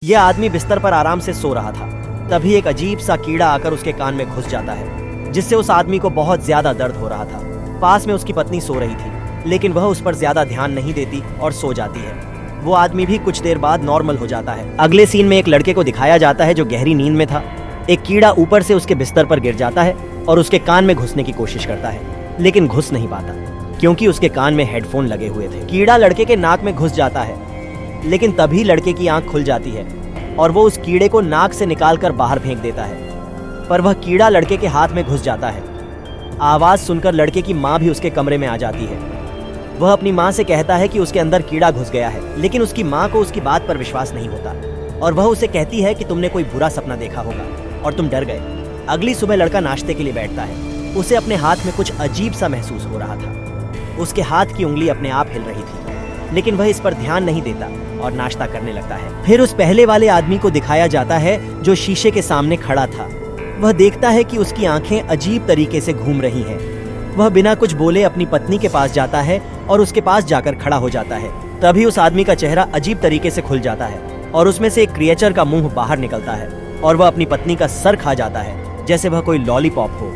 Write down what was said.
यह आदमी बिस्तर पर आराम से सो रहा था। तभी एक अजीब सा कीड़ा आकर उसके कान में घुस जाता है, जिससे उस आदमी को बहुत ज्यादा दर्द हो रहा था। पास में उसकी पत्नी सो रही थी, लेकिन वह उस पर ज्यादा ध्यान नहीं देती और सो जाती है। वो आदमी भी कुछ देर बाद नॉर्मल हो जाता है। अगले सीन में एक लड़के को दिखाया जाता है जो गहरी नींद में था। एक कीड़ा ऊपर से उसके बिस्तर पर गिर जाता है और उसके कान में घुसने की कोशिश करता है, लेकिन घुस नहीं पाता क्योंकि उसके कान में हेडफोन लगे हुए थे। कीड़ा लड़के के नाक में घुस जाता है, लेकिन तभी लड़के की आंख खुल जाती है और वो उस कीड़े को नाक से निकालकर बाहर फेंक देता है, पर वह कीड़ा लड़के के हाथ में घुस जाता है। आवाज सुनकर लड़के की माँ भी उसके कमरे में आ जाती है। वह अपनी माँ से कहता है कि उसके अंदर कीड़ा घुस गया है, लेकिन उसकी माँ को उसकी बात पर विश्वास नहीं होता और वह उसे कहती है कि तुमने कोई बुरा सपना देखा होगा और तुम डर गए। अगली सुबह लड़का नाश्ते के लिए बैठता है। उसे अपने हाथ में कुछ अजीब सा महसूस हो रहा था। उसके हाथ की उंगली अपने आप हिल रही थी, लेकिन वह इस पर ध्यान नहीं देता और नाश्ता करने लगता है। फिर उस पहले वाले आदमी को दिखाया जाता है जो शीशे के सामने खड़ा था। वह देखता है कि उसकी आंखें अजीब तरीके से घूम रही हैं। वह बिना कुछ बोले अपनी पत्नी के पास जाता है और उसके पास जाकर खड़ा हो जाता है। तभी उस आदमी का चेहरा अजीब तरीके से खुल जाता है और उसमें से एक क्रिएचर का मुंह बाहर निकलता है और वह अपनी पत्नी का सर खा जाता है, जैसे वह कोई लॉलीपॉप हो।